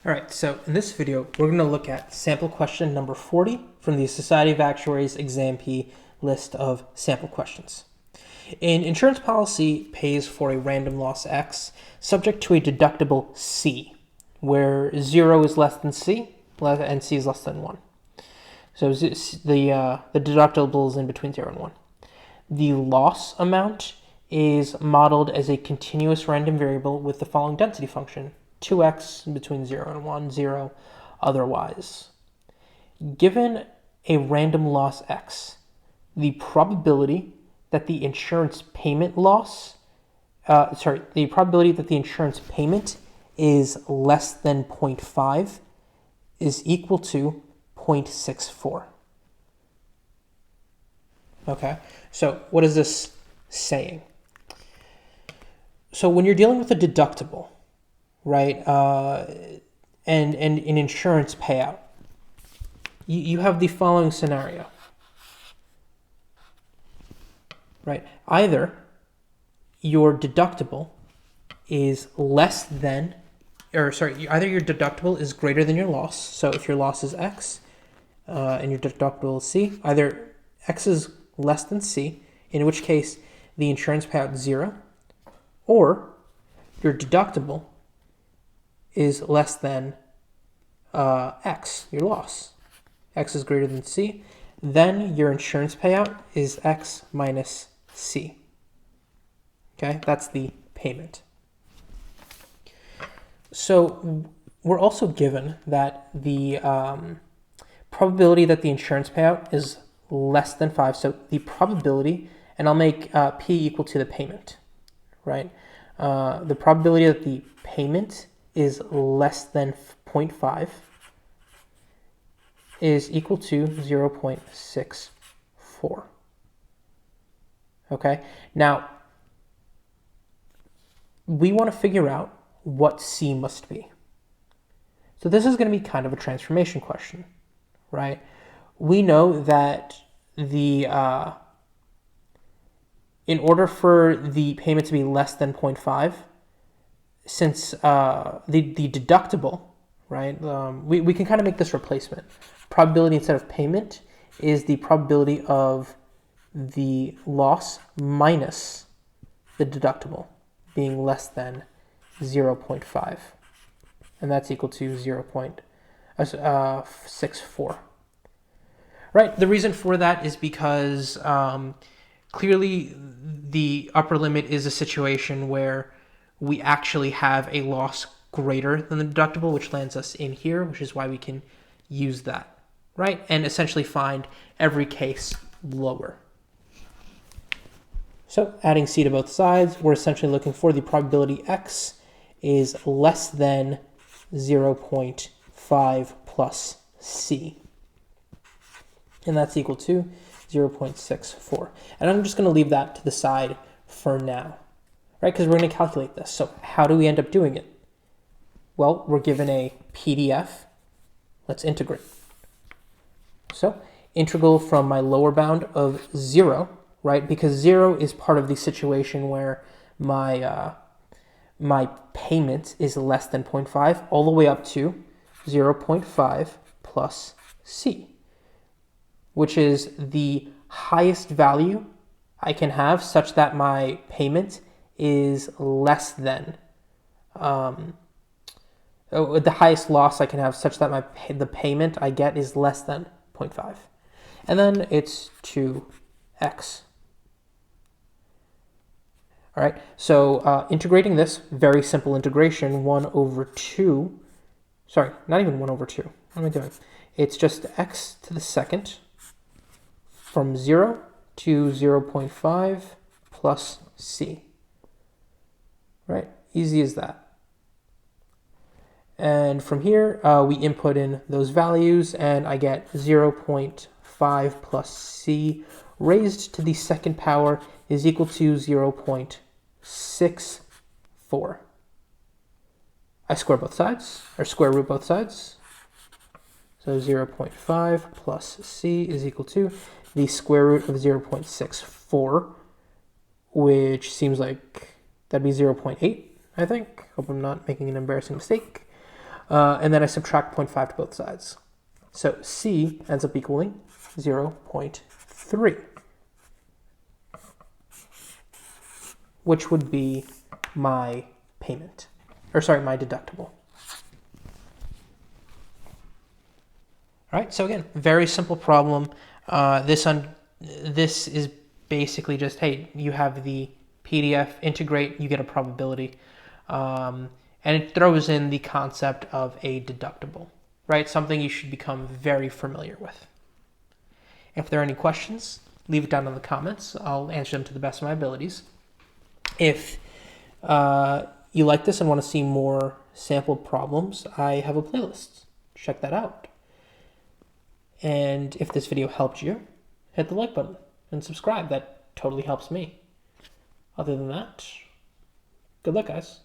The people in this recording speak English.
All right, so in this video, we're going to look at sample question number 40 from the Society of Actuaries ExamP list of sample questions. An insurance policy pays for a random loss X subject to a deductible C, where 0 is less than C and C is less than 1. So the deductible is in between 0 and 1. The loss amount is modeled as a continuous random variable with the following density function: 2x between 0 and 1, 0 otherwise. Given a random loss x, the probability that the insurance payment the probability that the insurance payment is less than 0.5 is equal to 0.64. Okay, so what is this saying? So when you're dealing with a deductible, right, and an insurance payout, you have the following scenario, right? Either your deductible is either your deductible is greater than your loss. So if your loss is X and your deductible is C, either X is less than C, in which case the insurance payout is 0, or your deductible is less than X, your loss. X is greater than C, then your insurance payout is X minus C. Okay, that's the payment. So we're also given that the probability that the insurance payout is less than 5. So the probability, and I'll make P equal to the payment, right? The probability that the payment is less than 0.5 is equal to 0.64. Okay, now we want to figure out what C must be. So this is going to be kind of a transformation question, right? We know that in order for the payment to be less than 0.5, since the deductible, right, we can kind of make this replacement. Probability instead of payment is the probability of the loss minus the deductible being less than 0.5. And that's equal to 0.64. Right, the reason for that is because clearly the upper limit is a situation where we actually have a loss greater than the deductible, which lands us in here, which is why we can use that, right? And essentially find every case lower. So adding C to both sides, we're essentially looking for the probability X is less than 0.5 plus C. And that's equal to 0.64. And I'm just going to leave that to the side for now, right? Because we're going to calculate this. So how do we end up doing it? Well, we're given a PDF. Let's integrate. So integral from my lower bound of 0, right? Because 0 is part of the situation where my payment is less than 0.5, all the way up to 0.5 plus C, which is the highest value I can have such that my payment is less than, the highest loss I can have such that the payment I get is less than 0.5. And then it's 2x. All right, so integrating this, very simple integration, 1 over 2, sorry, not even 1 over 2. What am I doing? It's just x to the second from 0 to 0.5 plus C. Right, easy as that. And from here, we input in those values, and I get 0.5 plus C raised to the second power is equal to 0.64. I square both sides, or square root both sides. So 0.5 plus C is equal to the square root of 0.64, which seems like that'd be 0.8, I think. Hope I'm not making an embarrassing mistake. and then I subtract 0.5 to both sides. So C ends up equaling 0.3, which would be my payment, or sorry, my deductible. All right, so again, very simple problem. This is basically just, hey, you have the PDF, integrate, you get a probability. And it throws in the concept of a deductible, right? Something you should become very familiar with. If there are any questions, leave it down in the comments. I'll answer them to the best of my abilities. If you like this and want to see more sampled problems, I have a playlist. Check that out. And if this video helped you, hit the like button and subscribe. That totally helps me. Other than that, good luck, guys.